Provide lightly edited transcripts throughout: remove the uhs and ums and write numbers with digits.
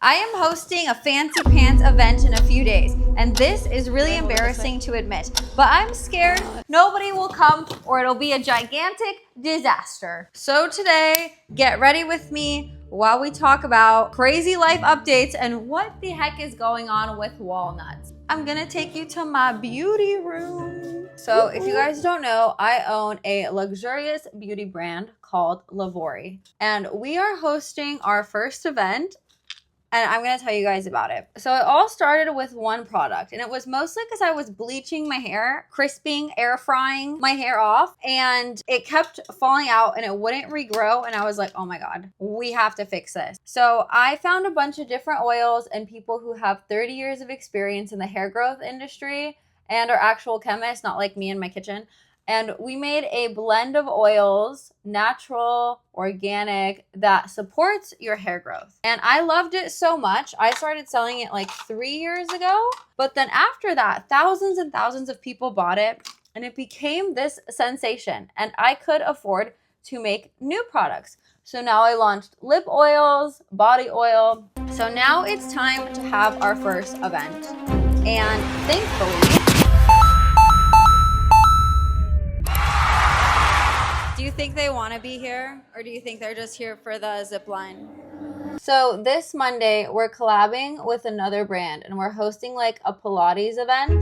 I am hosting a fancy pants event in a few days, and this is really embarrassing to admit, but I'm scared nobody will come or it'll be a gigantic disaster. So today, get ready with me while we talk about crazy life updates and what the heck is going on with walnuts. I'm gonna take you to my beauty room. So if you guys don't know, I own a luxurious beauty brand called Lavorei, and we are hosting our first event, and I'm going to tell you guys about it. So it all started with one product, and it was mostly because I was bleaching my hair, crisping, air frying my hair off, and it kept falling out and it wouldn't regrow. And I was like, oh my God, we have to fix this. So I found a bunch of different oils and people who have 30 years of experience in the hair growth industry and are actual chemists, not like me in my kitchen. And we made a blend of oils, natural, organic, that supports your hair growth. And I loved it so much. I started selling it like 3 years ago. But then after that, thousands and thousands of people bought it. And it became this sensation. And I could afford to make new products. So now I launched lip oils, body oil. So now it's time to have our first event. And thankfully, do you think they want to be here, or do you think they're just here for the zip line? So this Monday, we're collabing with another brand, and we're hosting like a Pilates event.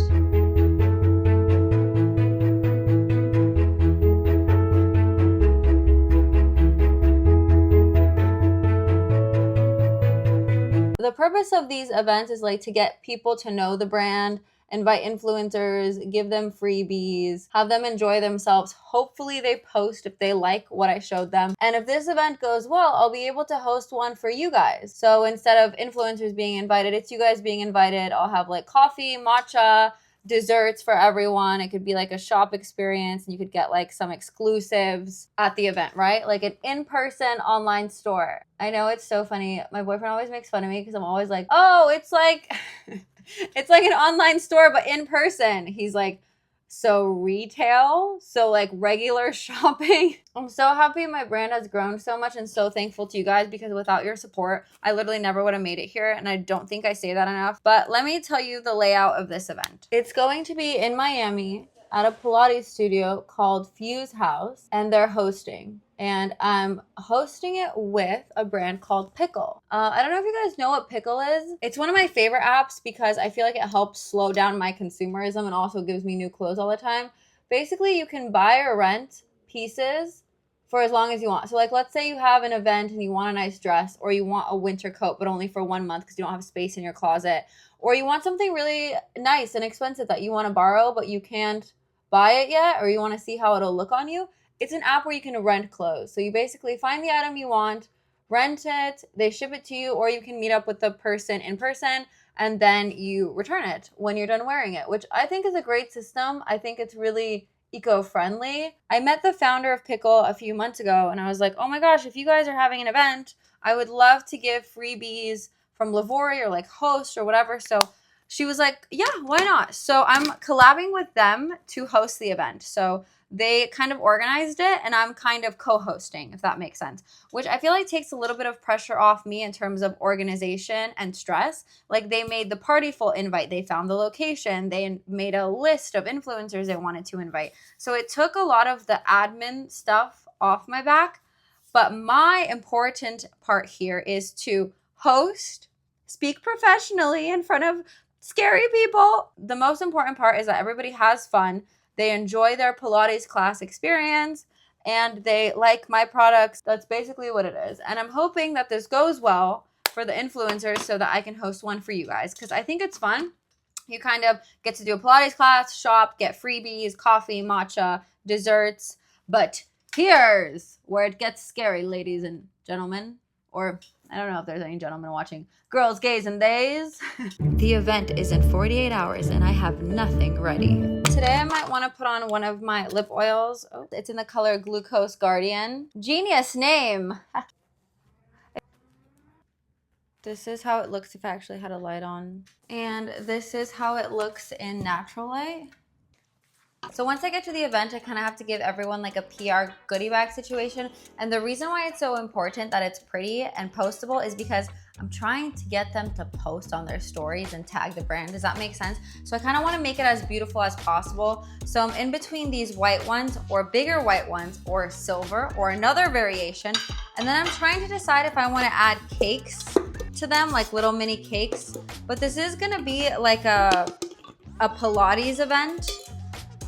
The purpose of these events is like to get people to know the brand, invite influencers, give them freebies, have them enjoy themselves. Hopefully they post if they like what I showed them. And if this event goes well, I'll be able to host one for you guys. So instead of influencers being invited, it's you guys being invited. I'll have like coffee, matcha, desserts for everyone. It could be like a shop experience, and you could get like some exclusives at the event, right? Like an in-person online store. I know, it's so funny. My boyfriend always makes fun of me because I'm always like, oh, it's like it's like an online store but in person. He's like, so retail, so like regular shopping. I'm so happy my brand has grown so much, and so thankful to you guys, because without your support, I literally never would have made it here. And I don't think I say that enough. But let me tell you the layout of this event. It's going to be in Miami at a Pilates studio called Fuse House, and they're hosting. And I'm hosting it with a brand called Pickle. I don't know if you guys know what Pickle is. It's one of my favorite apps because I feel like it helps slow down my consumerism and also gives me new clothes all the time. Basically, you can buy or rent pieces for as long as you want. So like, let's say you have an event and you want a nice dress, or you want a winter coat, but only for 1 month because you don't have space in your closet, or you want something really nice and expensive that you want to borrow, but you can't buy it yet, or you want to see how it'll look on you. It's an app where you can rent clothes. So you basically find the item you want, rent it, they ship it to you, or you can meet up with the person in person and then you return it when you're done wearing it, which I think is a great system. I think it's really eco-friendly. I met the founder of Pickle a few months ago, and I was like, oh my gosh, if you guys are having an event, I would love to give freebies from Lavorei or like host or whatever. So she was like, yeah, why not? So I'm collabing with them to host the event. So they kind of organized it, and I'm kind of co-hosting, if that makes sense, which I feel like takes a little bit of pressure off me in terms of organization and stress. Like, they made the party full invite. They found the location. They made a list of influencers they wanted to invite. So it took a lot of the admin stuff off my back. But my important part here is to host, speak professionally in front of scary people. The most important part is that everybody has fun. They enjoy their Pilates class experience, and they like my products. That's basically what it is. And I'm hoping that this goes well for the influencers so that I can host one for you guys, because I think it's fun. You kind of get to do a Pilates class, shop, get freebies, coffee, matcha, desserts. But here's where it gets scary, ladies and gentlemen. Or I don't know if there's any gentlemen watching. Girls, gays, and theys. The event is in 48 hours, and I have nothing ready. Today, I might want to put on one of my lip oils. Oh, it's in the color Glucose Guardian. Genius name. This is how it looks if I actually had a light on. And this is how it looks in natural light. So once I get to the event, I kind of have to give everyone like a PR goodie bag situation. And the reason why it's so important that it's pretty and postable is because I'm trying to get them to post on their stories and tag the brand. Does that make sense? So I kind of want to make it as beautiful as possible. So I'm in between these white ones or bigger white ones or silver or another variation. And then I'm trying to decide if I want to add cakes to them, like little mini cakes. But this is going to be like a Pilates event.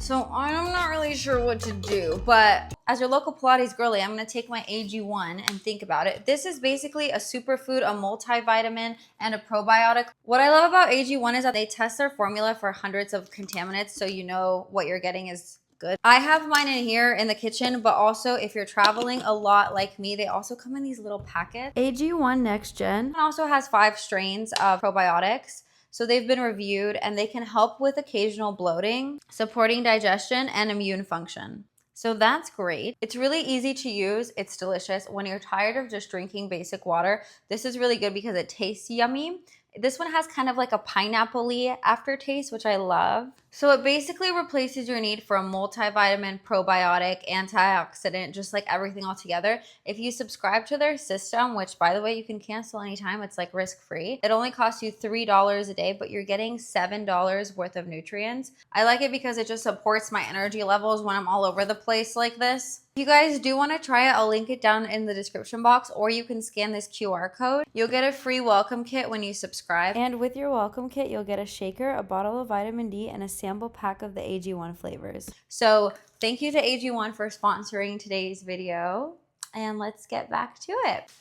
So I'm not really sure what to do, but as your local Pilates girly, I'm gonna take my AG1 and think about it. This is basically a superfood, a multivitamin, and a probiotic. What I love about AG1 is that they test their formula for hundreds of contaminants, so you know what you're getting is good. I have mine in here in the kitchen, but also if you're traveling a lot like me, they also come in these little packets. AG1 Next Gen also has 5 strains of probiotics. So they've been reviewed and they can help with occasional bloating, supporting digestion and immune function. So that's great. It's really easy to use. It's delicious. When you're tired of just drinking basic water, this is really good because it tastes yummy. This one has kind of like a pineapple-y aftertaste, which I love. So it basically replaces your need for a multivitamin, probiotic, antioxidant, just like everything all together. If you subscribe to their system, which by the way, you can cancel anytime, it's like risk-free. It only costs you $3 a day, but you're getting $7 worth of nutrients. I like it because it just supports my energy levels when I'm all over the place like this. If you guys do want to try it, I'll link it down in the description box, or you can scan this QR code. You'll get a free welcome kit when you subscribe. And with your welcome kit, you'll get a shaker, a bottle of vitamin D, and a sample pack of the AG1 flavors. So thank you to AG1 for sponsoring today's video. And let's get back to it.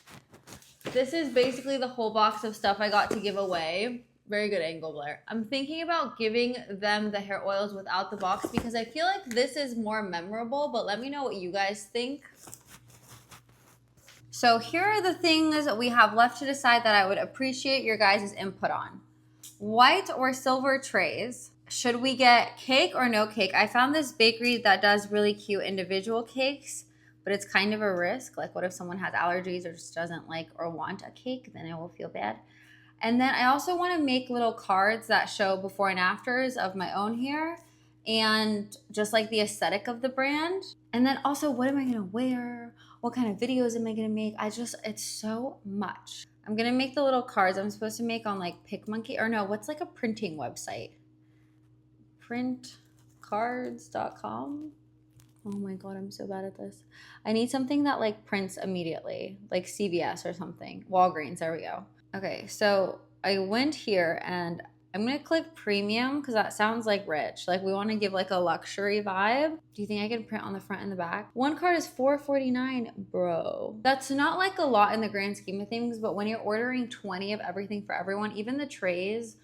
This is basically the whole box of stuff I got to give away. Very good angle, Blair. I'm thinking about giving them the hair oils without the box because I feel like this is more memorable, but let me know what you guys think. So here are the things that we have left to decide that I would appreciate your guys' input on. White or silver trays. Should we get cake or no cake? I found this bakery that does really cute individual cakes, but it's kind of a risk. Like what if someone has allergies or just doesn't like or want a cake? Then I will feel bad. And then I also want to make little cards that show before and afters of my own hair and just like the aesthetic of the brand. And then also, what am I going to wear? What kind of videos am I going to make? It's so much. I'm going to make the little cards I'm supposed to make on like PicMonkey, or no, what's like a printing website? Printcards.com. Oh my God, I'm so bad at this. I need something that like prints immediately, like CVS or something. Walgreens, there we go. Okay, so I went here and I'm gonna click premium because that sounds like rich. Like we want to give like a luxury vibe. Do you think I can print on the front and the back? One card is $4.49, bro. That's not like a lot in the grand scheme of things, but when you're ordering 20 of everything for everyone, even the trays,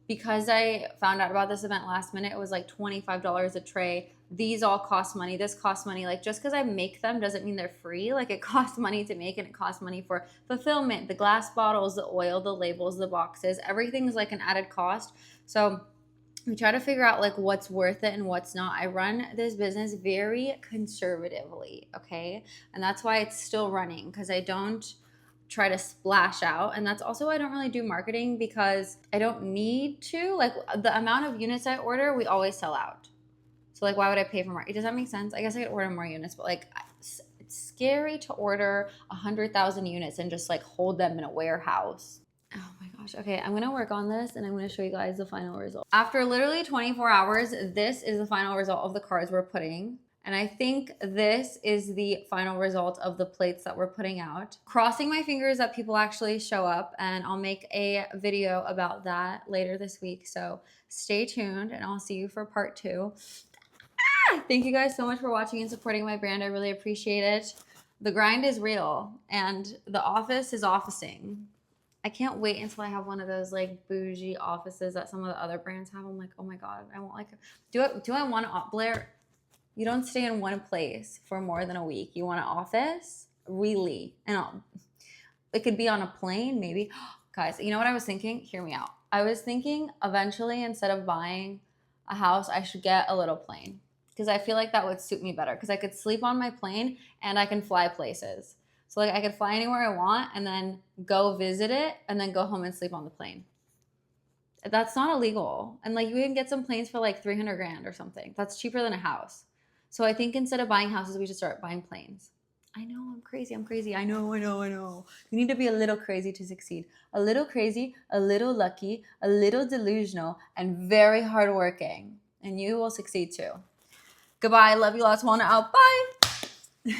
because I found out about this event last minute, it was like $25 a tray. These all cost money. This costs money. Like just because I make them doesn't mean they're free. Like it costs money to make and it costs money for fulfillment, the glass bottles, the oil, the labels, the boxes. Everything's like an added cost. So we try to figure out like what's worth it and what's not. I run this business very conservatively, okay? And that's why it's still running because I don't try to splash out. And that's also why I don't really do marketing because I don't need to. Like the amount of units I order, we always sell out. So like, why would I pay for more? Does that make sense? I guess I could order more units, but like, it's scary to order 100,000 units and just like hold them in a warehouse. Oh my gosh. Okay, I'm gonna work on this and I'm gonna show you guys the final result. After literally 24 hours, this is the final result of the cards we're putting. And I think this is the final result of the plates that we're putting out. Crossing my fingers that people actually show up, and I'll make a video about that later this week. So stay tuned and I'll see you for part 2. Thank you guys so much for watching and supporting my brand. I really appreciate it. The grind is real and the office is officing. I can't wait until I have one of those like bougie offices that some of the other brands have. I'm like, oh my God, I want like, do I want to, Blair, you don't stay in one place for more than a week. You want an office? Really? And it could be on a plane maybe. Guys, you know what I was thinking? Hear me out. I was thinking eventually instead of buying a house, I should get a little plane. Because I feel like that would suit me better. Because I could sleep on my plane and I can fly places. So like I could fly anywhere I want and then go visit it and then go home and sleep on the plane. That's not illegal. And like you can get some planes for like 300 grand or something. That's cheaper than a house. So I think instead of buying houses, we should start buying planes. I know I'm crazy. I'm crazy. I know. You need to be a little crazy to succeed. A little crazy, a little lucky, a little delusional, and very hardworking. And you will succeed too. Goodbye. Love you lots. Wanna out. Bye.